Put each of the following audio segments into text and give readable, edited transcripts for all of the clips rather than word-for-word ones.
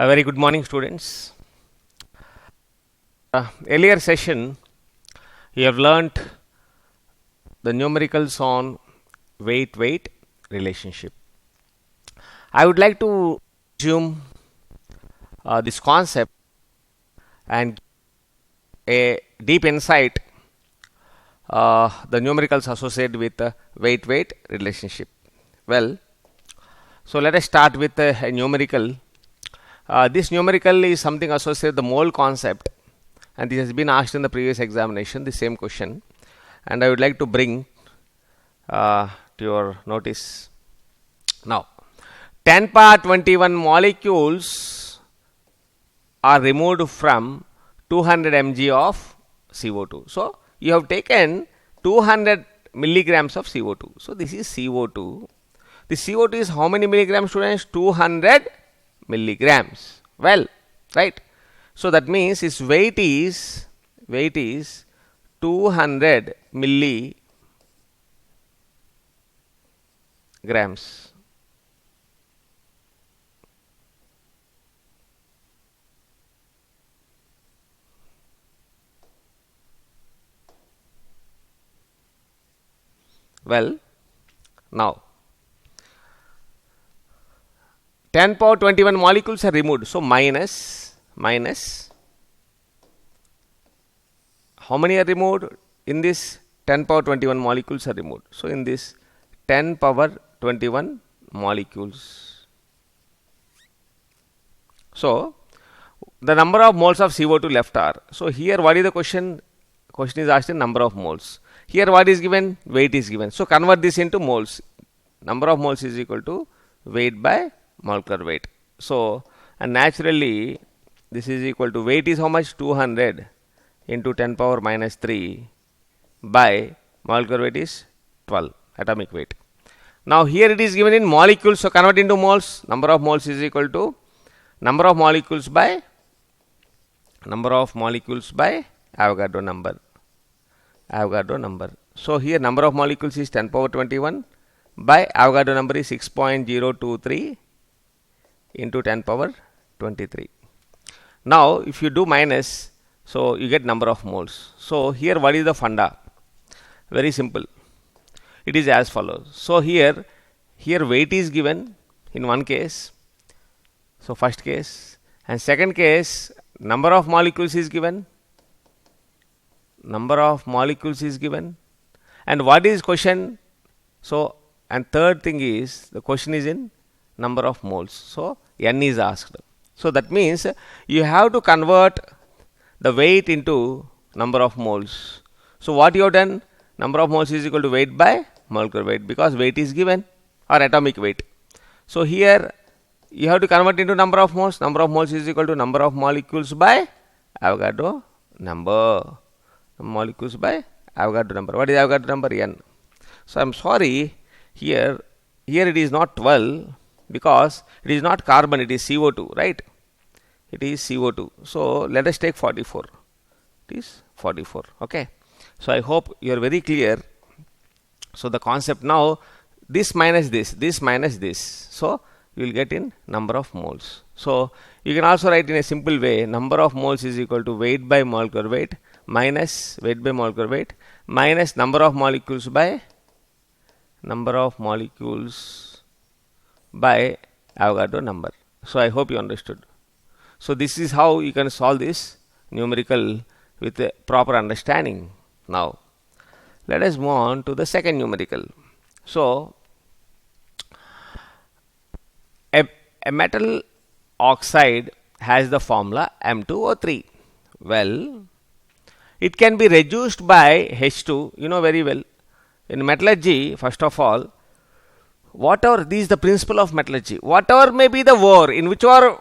A very good morning, students. Earlier session, you have learnt the numericals on weight relationship. I would like to resume this concept and a deep insight the numericals associated with the weight relationship. Well, so let us start with a numerical. This numerical is something associated with the mole concept, and this has been asked in the previous examination, the same question, and I would like to bring to your notice now. 10 power 21 molecules are removed from 200 mg of CO2. So you have taken 200 milligrams of CO2. So this is CO2. The CO2 is how many milligrams, students? 200 milligrams. Well, right. So that means its weight is 200 milligrams. Well, now 10 power 21 molecules are removed. So minus how many are removed? In this 10 power 21 molecules are removed. So in this 10 power 21 molecules. So the number of moles of CO2 left are. So here what is the question? Question is asked in number of moles. Here what is given? Weight is given. So convert this into moles. Number of moles is equal to weight by molecular weight. So, and naturally this is equal to weight is how much? 200 into 10 power minus 3 by molecular weight is 12, atomic weight. Now here it is given in molecules, so convert into moles. Number of moles is equal to number of molecules by Avogadro number. So here number of molecules is 10 power 21 by Avogadro number is 6.023 into 10 power 23. Now if you do minus, so you get number of moles. So here what is the funda? Very simple. It is as follows. So here weight is given in one case. So first case, and second case number of molecules is given. And what is question? So, and third thing is the question is in number of moles. So n is asked. So that means you have to convert the weight into number of moles. So what you have done? Number of moles is equal to weight by molecular weight, because weight is given, or atomic weight. So here you have to convert into number of moles. Number of moles is equal to number of molecules by Avogadro number. Molecules by Avogadro number. What is Avogadro number? N. So I am sorry, here it is not 12, because it is not carbon, it is CO2, right? It is CO2. So let us take 44. It is 44. Okay. So I hope you are very clear. So the concept now, this minus this. So you will get in number of moles. So you can also write in a simple way, number of moles is equal to weight by molecular weight minus weight by molecular weight minus number of molecules by Avogadro number. So I hope you understood. So this is how you can solve this numerical with a proper understanding. Now let us move on to the second numerical. So a metal oxide has the formula M2O3. Well, it can be reduced by H2. You know very well, in metallurgy, first of all, whatever, this is the principle of metallurgy, whatever may be the ore, in whichever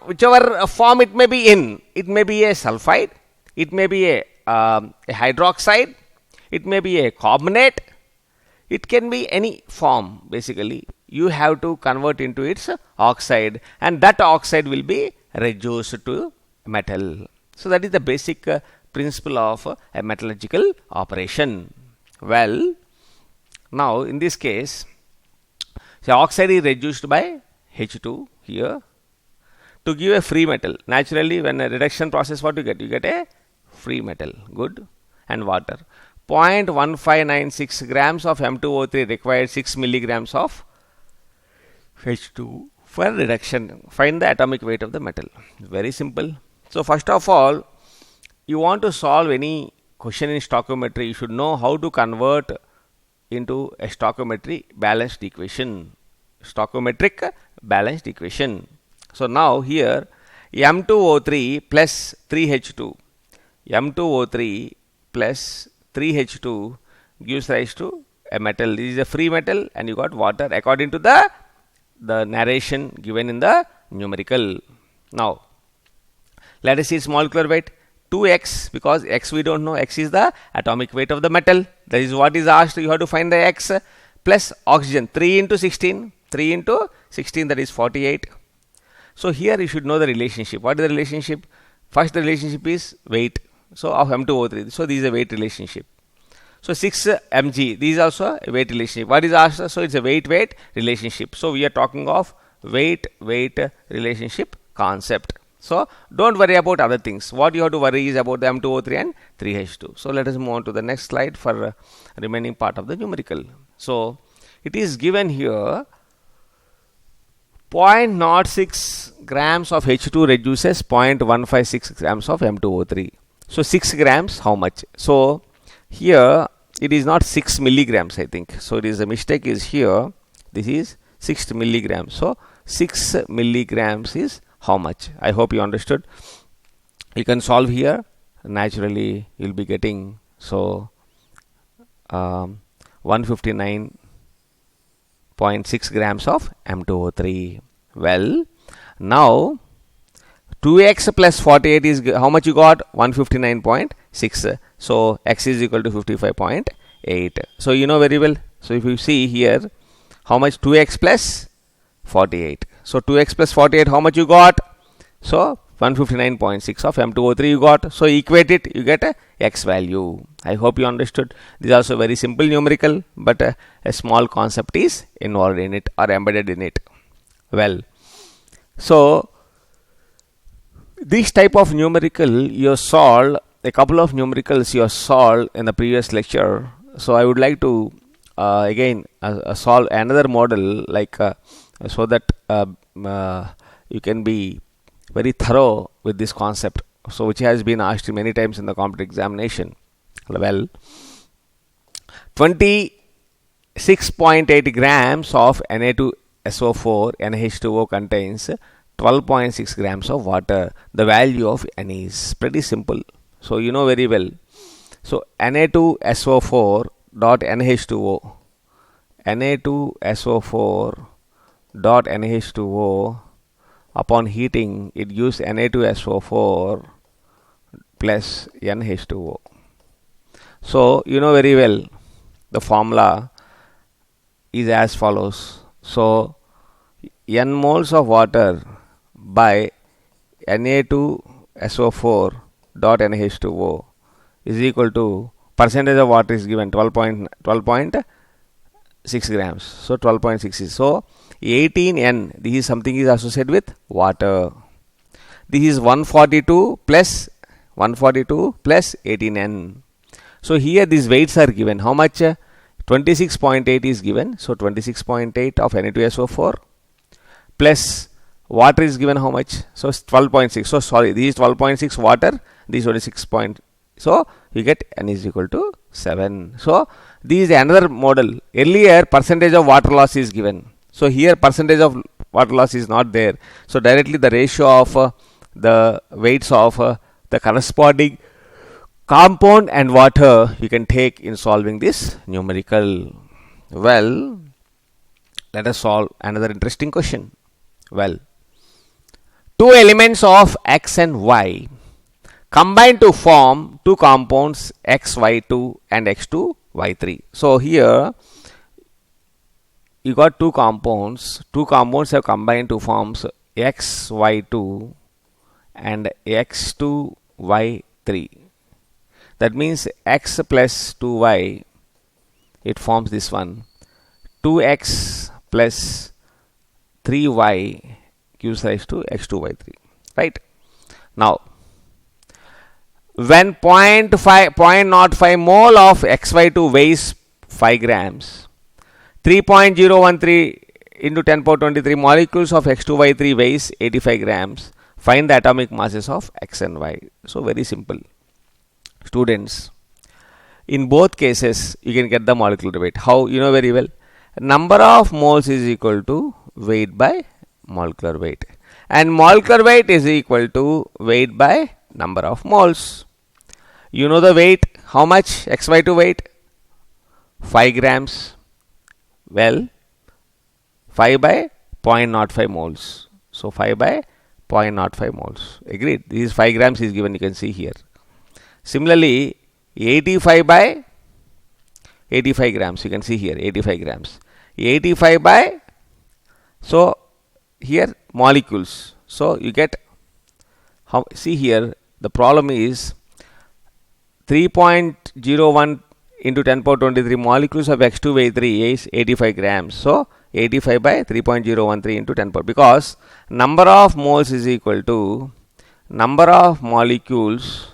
form it may be in, it may be a sulfide, it may be a hydroxide, it may be a carbonate, it can be any form. Basically you have to convert into its oxide, and that oxide will be reduced to metal. So that is the basic principle of a metallurgical operation. Well, now in this case, the oxide is reduced by H2 here to give a free metal. Naturally, when a reduction process, what you get? You get a free metal. Good. And water. 0.1596 grams of M2O3 required 6 milligrams of H2 for reduction. Find the atomic weight of the metal. Very simple. So first of all, you want to solve any question in stoichiometry, you should know how to convert into a stoichiometric balanced equation. Stoichiometric balanced equation. So now here M2O3 plus 3H2. M2O3 plus 3H2 gives rise to a metal. This is a free metal and you got water according to the narration given in the numerical. Now let us see its molecular weight. 2x, because x we don't know, x is the atomic weight of the metal. That is what is asked. You have to find the x, plus oxygen 3 into 16, 3 into 16, that is 48. So here you should know the relationship. What is the relationship? First the relationship is weight, so of M2O3. So this is a weight relationship. So 6 mg, this is also a weight relationship. What is asked? So it's a weight relationship. So we are talking of weight relationship concept. So don't worry about other things. What you have to worry is about the M2O3 and 3H2. So let us move on to the next slide for remaining part of the numerical. So it is given here 0.06 grams of H2 reduces 0.156 grams of M2O3. So 6 grams, how much? So here it is not 6 milligrams, I think. So it is a mistake is here. This is 6 milligrams. So 6 milligrams is how much? I hope you understood. You can solve here. Naturally, you'll be getting 159.6 grams of M2O3. Well, now 2x plus 48 is how much you got? 159.6. So x is equal to 55.8. So you know very well. So if you see here, how much? 2x plus 48. So 2x plus 48, how much you got? So 159.6 of M2O3 you got. So equate it, you get a x value. I hope you understood. This is also very simple numerical, but a small concept is involved in it or embedded in it. Well, so this type of numerical you solved, a couple of numericals you solved in the previous lecture. So I would like to again solve another model, like so that you can be very thorough with this concept, so which has been asked many times in the competitive examination. Well, 26.8 grams of Na2SO4 NH2O contains 12.6 grams of water. The value of N is pretty simple, so you know very well. So Na2SO4 dot NH2O, Na2SO4 dot NH2O, upon heating it gives Na2SO4 plus NH2O. So you know very well the formula is as follows. So N moles of water by Na2SO4 dot NH2O is equal to, percentage of water is given 12.6 grams. So 12.6 is, so 18N, this is something is associated with water. This is 142 plus 18N. So here these weights are given. How much? 26.8 is given. So 26.8 of Na2SO4 plus water is given how much? So 12.6. So sorry, this is 12.6 water, this is 26 point. So you get N is equal to 7. So this is another model. Earlier percentage of water loss is given. So here percentage of water loss is not there. So directly the ratio of the weights of the corresponding compound and water you can take in solving this numerical. Well, let us solve another interesting question. Well, two elements of X and Y combine to form two compounds XY2 and X2Y3. So here you got two compounds have combined to forms XY2 and X2Y3. That means X plus 2Y, it forms this one. 2X plus 3Y gives rise to X2Y3, right? Now, when 0.05 mole of XY2 weighs 5 grams, 3.013 into 10 power 23 molecules of X2Y3 weighs 85 grams. Find the atomic masses of X and Y. So very simple. Students, in both cases, you can get the molecular weight. How? You know very well. Number of moles is equal to weight by molecular weight. And molecular weight is equal to weight by number of moles. You know the weight. How much? XY2 weight? 5 grams. Well, 5 by 0.05 moles. So 5 by 0.05 moles. Agreed. This is 5 grams is given, you can see here. Similarly, 85 by 85 grams, you can see here 85 grams. 85 by, so here molecules. So you get, how, see here the problem is 3.01 into 10 power 23 molecules of X2Y3 is 85 grams. So 85 by 3.013 into 10 power, because number of moles is equal to number of molecules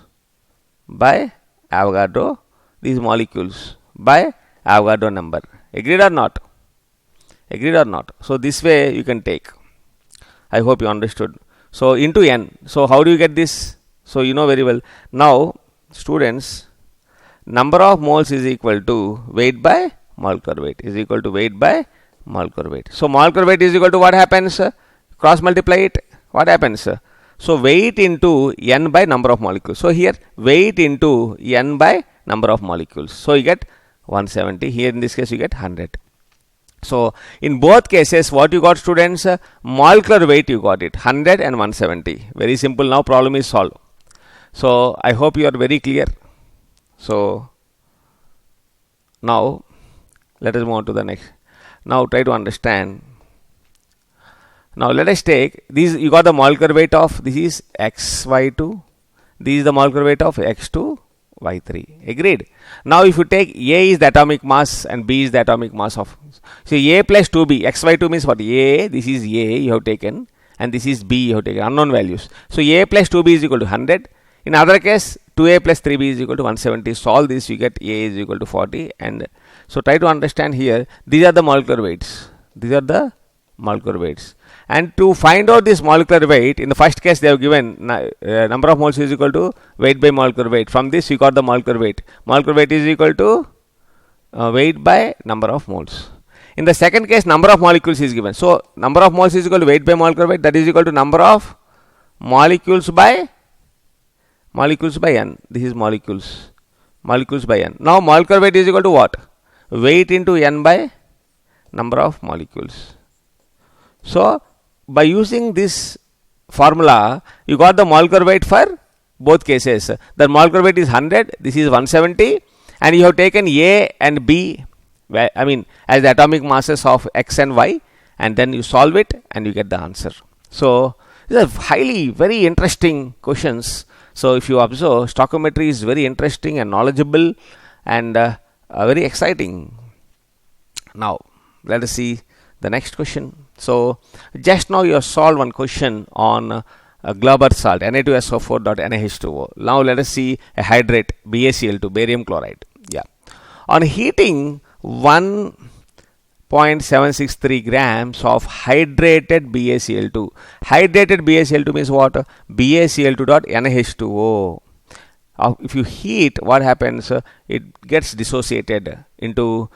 by Avogadro, these molecules by Avogadro number. Agreed or not? Agreed or not? So this way you can take. I hope you understood. So into n. So how do you get this? So you know very well. Now students, number of moles is equal to weight by molecular weight is equal to weight by molecular weight. So molecular weight is equal to what happens? Cross multiply it. What happens? So weight into n by number of molecules. So here weight into n by number of molecules. So you get 170. Here in this case you get 100. So in both cases what you got, students? Molecular weight you got it 100 and 170. Very simple. Now problem is solved. So I hope you are very clear. So now let us move on to the next. Now try to understand. Now let us take these. You got the molecular weight of, this is XY2. This is the molecular weight of X2Y3. Agreed. Now if you take A is the atomic mass and B is the atomic mass of, so A plus 2B, XY2 means what? A, this is A you have taken, and this is B you have taken, unknown values. So A plus 2B is equal to 100. In other case, 2A plus 3B is equal to 170. Solve this, you get A is equal to 40. And so try to understand here, these are the molecular weights. These are the molecular weights. And to find out this molecular weight, in the first case they have given number of moles is equal to weight by molecular weight. From this you got the molecular weight. Molecular weight is equal to weight by number of moles. In the second case, number of molecules is given. So number of moles is equal to weight by molecular weight, that is equal to number of molecules by n. This is molecules by n. Now molecular weight is equal to what? Weight into n by number of molecules. So by using this formula, you got the molecular weight for both cases. The molecular weight is 100, this is 170, and you have taken A and B, I mean as the atomic masses of X and Y, and then you solve it and you get the answer. So these are highly very interesting questions. So if you observe, stoichiometry is very interesting and knowledgeable and very exciting. Now let us see the next question. So just now you have solved one question on Glauber salt, Na2SO4.NaH2O. Now let us see a hydrate, BaCl2, barium chloride. Yeah. On heating 1.763 grams of hydrated BaCl2. Hydrated BaCl2 means what? BaCl2.NaH2O. If you heat, what happens? It gets dissociated into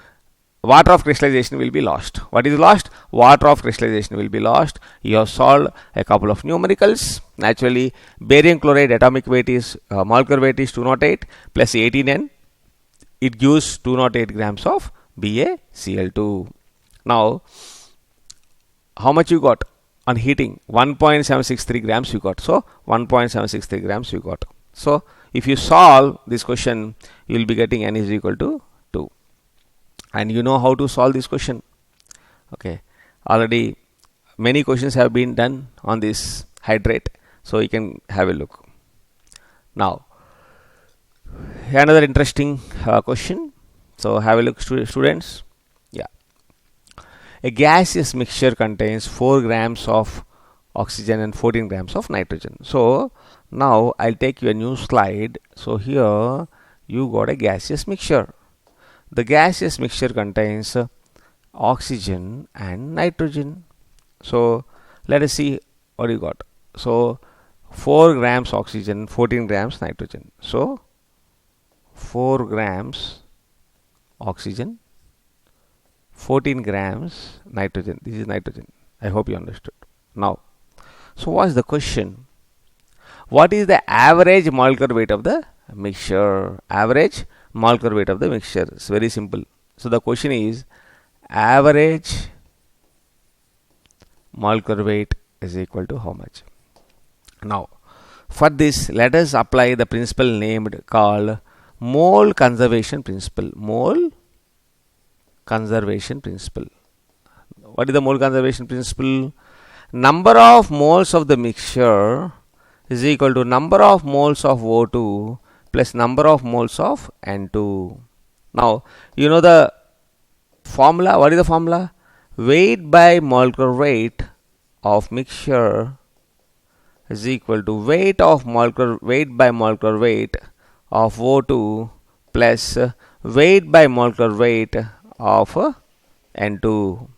water of crystallization will be lost. What is lost? Water of crystallization will be lost. You have solved a couple of numericals. Naturally, barium chloride atomic weight is, molecular weight is 208 plus 18N. It gives 208 grams of BaCl2. Now, how much you got on heating? 1.763 grams you got. So, 1.763 grams you got. So, if you solve this question, you will be getting N is equal to 2. And you know how to solve this question. Okay. Already many questions have been done on this hydrate. So, you can have a look. Now, another interesting question. So, have a look, students. Yeah. A gaseous mixture contains 4 grams of oxygen and 14 grams of nitrogen. So now I'll take you a new slide. So here you got a gaseous mixture. The gaseous mixture contains oxygen and nitrogen. So let us see what you got. So 4 grams oxygen, 14 grams nitrogen. So 4 grams oxygen, 14 grams nitrogen. This is nitrogen. I hope you understood. Now, so what's the question? What is the average molecular weight of the mixture? Average molecular weight of the mixture. It's very simple. So the question is average molecular weight is equal to how much? Now, for this, let us apply the principle named called mole conservation principle. Mole conservation principle. What is the mole conservation principle? Number of moles of the mixture is equal to number of moles of O2 plus number of moles of N2. Now, you know the formula. What is the formula? Weight by molecular weight of mixture is equal to weight by molecular weight of O2 plus weight by molecular weight of N2.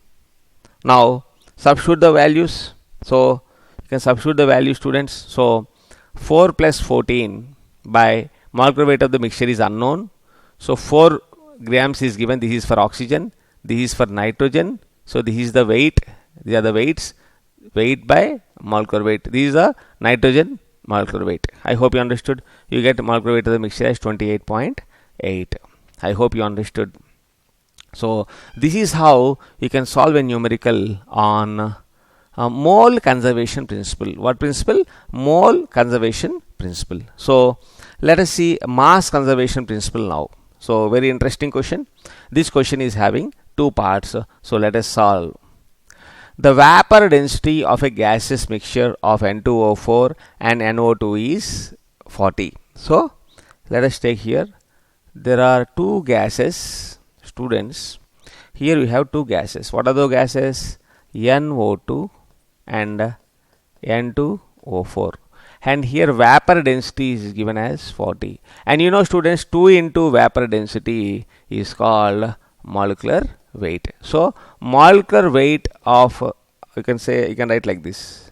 Now substitute the values. So you can substitute the values, students. So 4 plus 14 by molecular weight of the mixture is unknown. So 4 grams is given. This is for oxygen. This is for nitrogen. So this is the weight. These are the weights. Weight by molecular weight. This is the nitrogen molecular weight. I hope you understood. You get molecular weight of the mixture as 28.8. I hope you understood. So this is how you can solve a numerical on mole conservation principle. What principle? Mole conservation principle. So let us see mass conservation principle now. So very interesting question. This question is having 2 parts. So let us solve. The vapor density of a gaseous mixture of N2O4 and NO2 is 40. So let us take here. There are 2 gases, students. Here we have 2 gases. What are those gases? NO2 and N2O4. And here vapor density is given as 40. And you know, students, 2 into vapor density is called molecular weight. So molecular weight of you can write like this.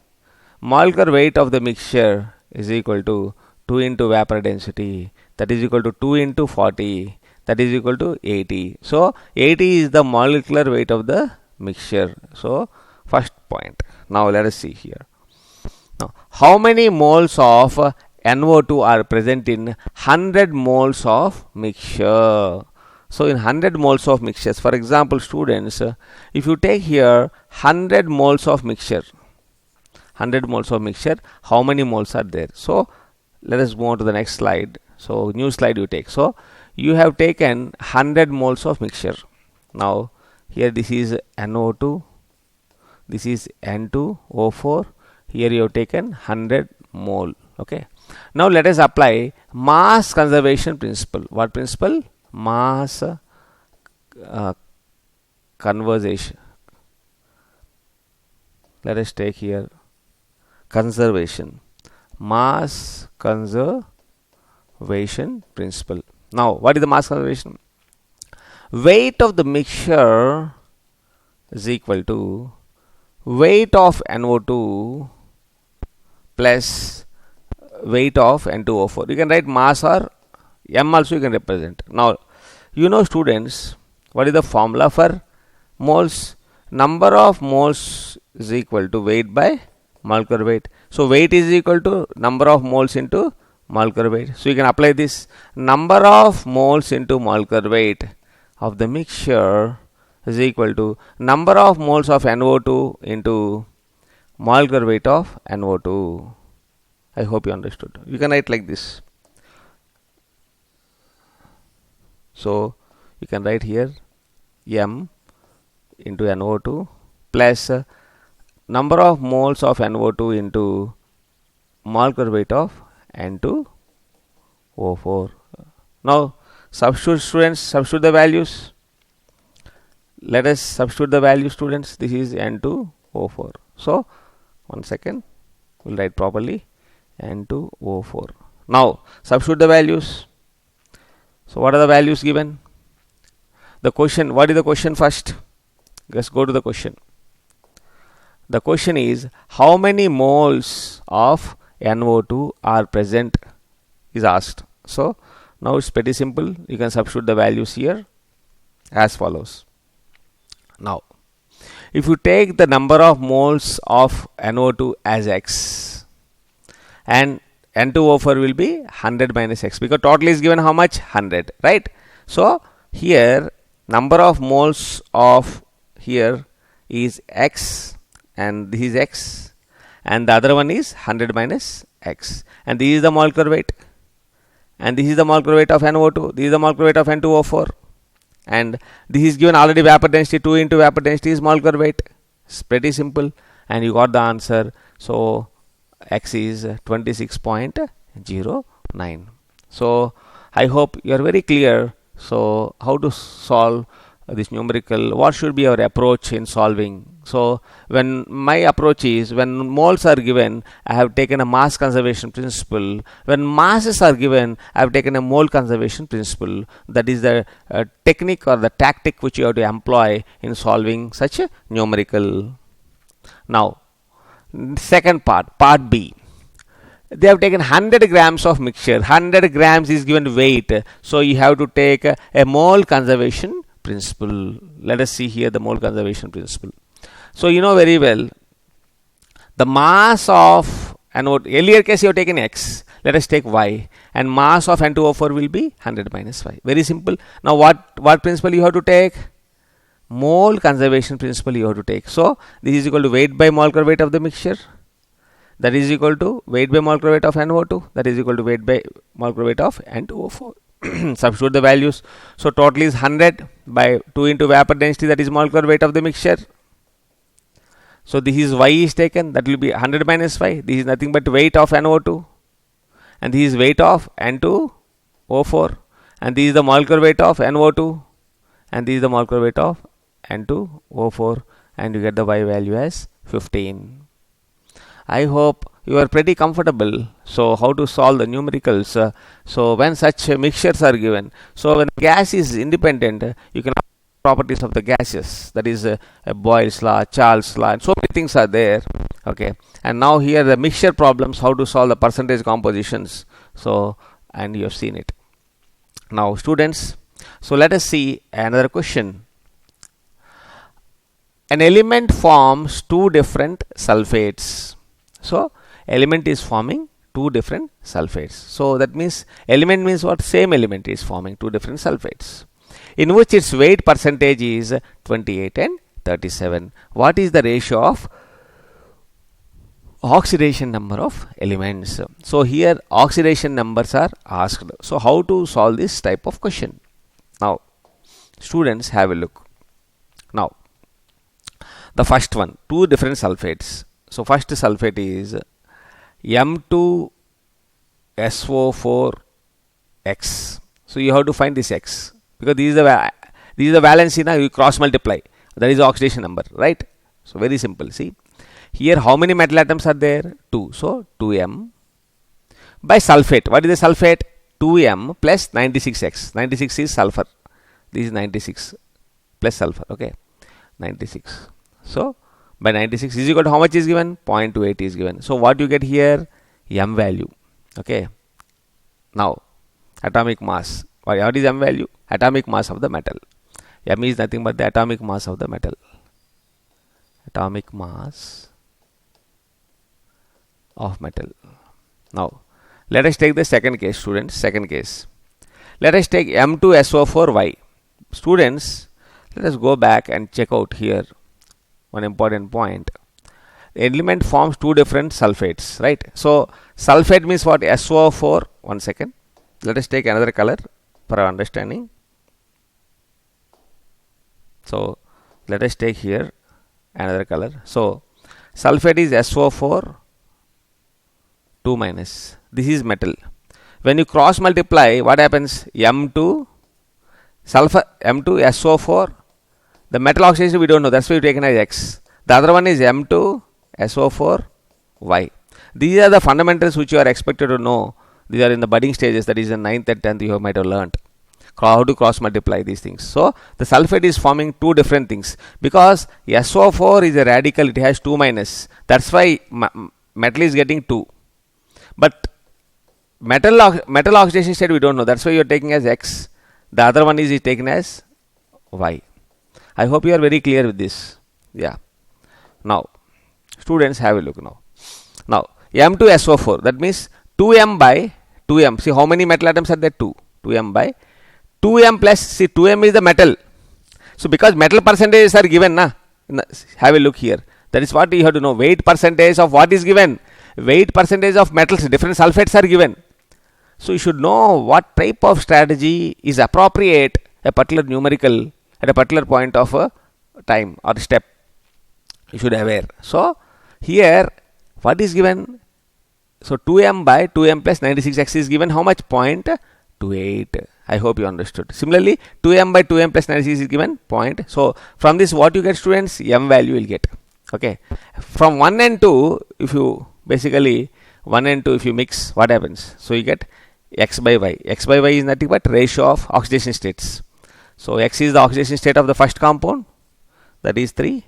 Molecular weight of the mixture is equal to 2 into vapor density, that is equal to 2 into 40, that is equal to 80. So 80 is the molecular weight of the mixture. So first point. Now let us see here. Now, how many moles of NO2 are present in 100 moles of mixture? So in 100 moles of mixtures, for example, students, if you take here 100 moles of mixture, how many moles are there? So let us move on to the next slide. So new slide you take. So you have taken 100 moles of mixture. Now here this is NO2, this is N2O4. Here you have taken 100 mole. Okay. Now let us apply mass conservation principle. What principle? Mass conservation. Let us take here conservation. Mass conservation principle. Now what is the mass conservation? Weight of the mixture is equal to weight of NO2 plus weight of N2O4. You can write mass or M also you can represent. Now you know, students, what is the formula for moles? Number of moles is equal to weight by molecular weight. So weight is equal to number of moles into molecular weight. So you can apply this. Number of moles into molecular weight of the mixture is equal to number of moles of NO2 into molecular weight of NO2. I hope you understood. You can write like this. So you can write here M into NO2 plus number of moles of NO2 into molecular weight of N2O4. Now substitute, students, substitute the values. Let us substitute the value, students. This is N2O4. So 1 second, we'll write properly, N2O4. Now substitute the values. So what are the values given? The question, what is the question first? Let's go to the question. The question is, how many moles of NO2 are present is asked. So now it's pretty simple. You can substitute the values here as follows. Now if you take the number of moles of NO2 as X, and N2O4 will be 100 minus X, because total is given how much? 100, right? So here number of moles of here is X, and this is X, and the other one is 100 minus X, and this is the molecular weight, and this is the molecular weight of NO2, this is the molecular weight of N2O4, and this is given already vapor density. 2 into vapor density is molecular weight. It's pretty simple, and you got the answer. So X is 26.09. So I hope you are very clear. So how to solve this numerical, what should be our approach in solving? So when my approach is, when moles are given, I have taken a mass conservation principle. When masses are given, I have taken a mole conservation principle. That is the technique or the tactic which you have to employ in solving such a numerical. Now second part, part B. They have taken 100 grams of mixture. 100 grams is given weight. So you have to take a mole conservation principle. Let us see here the mole conservation principle. So you know very well the mass of earlier case you have taken X. Let us take Y, and mass of N2O4 will be 100 minus Y. Very simple. Now what principle you have to take? Mole conservation principle you have to take. So this is equal to weight by molecular weight of the mixture. That is equal to weight by molecular weight of NO2. That is equal to weight by molecular weight of N2O4. Substitute the values. So total is 100 by 2 into vapor density, that is molecular weight of the mixture. So this is Y is taken, that will be 100 minus Y. This is nothing but weight of NO2, and this is weight of N2O4, and this is the molecular weight of NO2, and this is the molecular weight of N2O4, and you get the Y value as 15. I hope you are pretty comfortable. So how to solve the numericals? So when such mixtures are given, so when gas is independent, you can properties of the gases, that is Boyle's law, Charles' law, and so many things are there. Okay, and now here the mixture problems, how to solve the percentage compositions. So, and you have seen it. Now students, so let us see another question. An element forms two different sulfates. So element is forming two different sulfates. So that means element means what? Same element is forming two different sulfates, in which its weight percentage is 28 and 37. What is the ratio of oxidation number of elements? So here oxidation numbers are asked. So how to solve this type of question? Now students, have a look. Now the first one, two different sulfates. So first sulfate is M2SO4X. So you have to find this X, because this is the valency. Now you cross multiply, that is the oxidation number, right? So very simple. See here, how many metal atoms are there? 2. So 2M by sulfate. What is the sulfate? 2M plus 96X. 96 is sulfur. This is 96 plus sulfur. Okay, 96. So by 96 is equal to how much is given? 0.28 is given. So what you get here? M value. Okay. Now atomic mass. What is M value? Atomic mass of the metal. M is nothing but the atomic mass of the metal. Atomic mass of metal. Now let us take the second case, students. Second case. Let us take M2SO4Y. Students, let us go back and check out here one important point. The element forms two different sulfates, right? So sulfate means what? SO4. One second. Let us take another color for our understanding. So let us take here another color. So sulfate is SO4 2 minus. This is metal. When you cross multiply, what happens? M2 SO4. The metal oxidation we don't know, that's why we taken as X. The other one is M2SO4 y. These are the fundamentals which you are expected to know. These are in the budding stages, that is in 9th and 10th you might have learnt how to cross multiply these things. So the sulfate is forming two different things, because SO4 is a radical, it has 2 minus, that's why metal is getting 2. But metal oxidation state we don't know, that's why you are taking as X. The other one is taken as Y. I hope you are very clear with this. Yeah. Now students, have a look now. Now M2SO4, that means 2m by 2m. See how many metal atoms are there? 2. 2m by 2m plus, see 2m is the metal. So because metal percentages are given, have a look here. That is what you have to know. Weight percentage of what is given? Weight percentage of metals, different sulfates are given. So you should know what type of strategy is appropriate, a particular numerical at a particular point of a time or step. You should aware. So here what is given? So 2m by 2m plus 96x is given how much? 0.28. I hope you understood. Similarly 2m by 2m plus 96 is given 0. So from this what you get, students? M value will get. Okay. From 1 and 2, if you basically 1 and 2 if you mix, what happens? So you get x by y. X by y is nothing but ratio of oxidation states. So x is the oxidation state of the first compound, that is 3.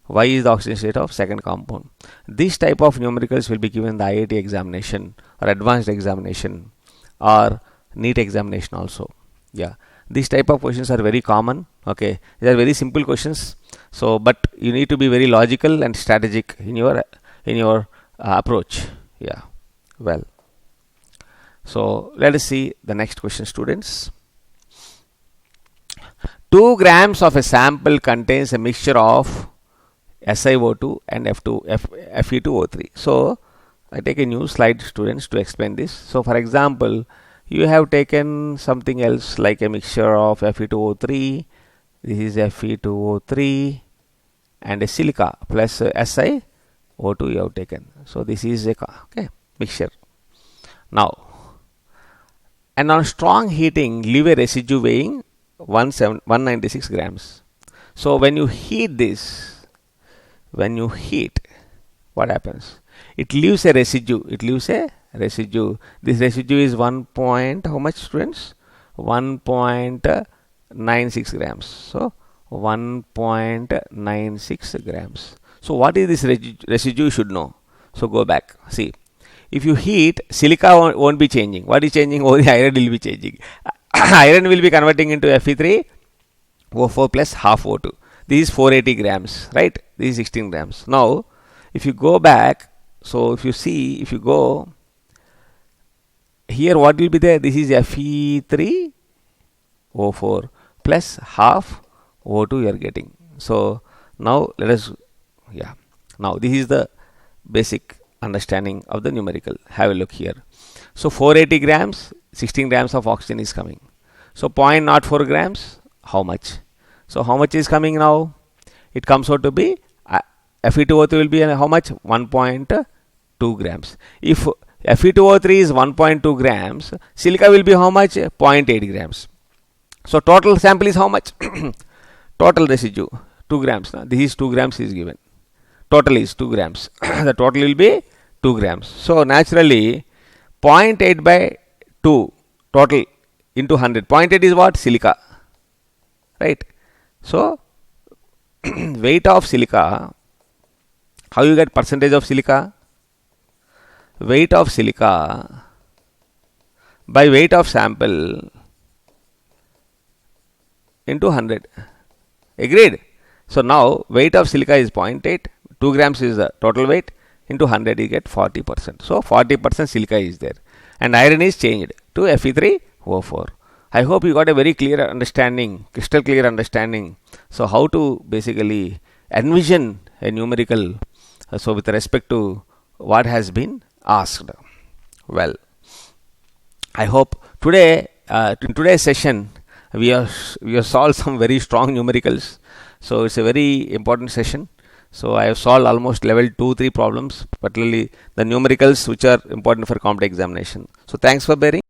Y is the oxidation state of second compound. This type of numericals will be given in the IIT examination or advanced examination or NEET examination also. Yeah, these type of questions are very common. Okay, they are very simple questions. So but you need to be very logical and strategic in your approach. Yeah, well, so let us see the next question, students. 2 grams of a sample contains a mixture of SiO2 and Fe2O3. So I take a new slide, students, to explain this. So for example, you have taken something else like a mixture of Fe2O3, this is Fe2O3 and a silica plus SiO2 you have taken. So this is a mixture. Now, and on strong heating leave a residue weighing 196 grams. So when you heat this, what happens? It leaves a residue. This residue is 1 point, how much, students? 1.96 grams. So 1.96 grams. So what is this residue? You should know. So go back. See, if you heat, silica won't be changing. What is changing? Only iron will be changing. Iron will be converting into Fe3O4 plus half O2. This is 480 grams, right? This is 16 grams. Now, if you go back, so if you see, if you go here, what will be there? This is Fe3O4 plus half O2 you are getting. So now let us, now this is the basic understanding of the numerical. Have a look here. So 480 grams, 16 grams of oxygen is coming. So 0.04 grams, how much? So how much is coming now? It comes out to be Fe2O3 will be how much? 1.2 grams. If Fe2O3 is 1.2 grams, silica will be how much? 0.8 grams. So total sample is how much? Total residue 2 grams. This is 2 grams is given. Total is 2 grams. The total will be 2 grams. So naturally 0.8 by 2 total into 100. 0.8 is what? Silica. Right. So weight of silica, how you get percentage of silica? Weight of silica by weight of sample into 100. Agreed? So now weight of silica is 0.8, 2 grams is the total weight, into 100 you get 40%. So 40% silica is there, and iron is changed to Fe3O4. I hope you got a very clear understanding, crystal clear understanding. So how to basically envision a numerical, so with respect to what has been asked. Well, I hope today, in today's session, we have solved some very strong numericals. So it's a very important session. So I have solved almost level 2-3 problems, particularly the numericals which are important for competitive examination. So thanks for bearing.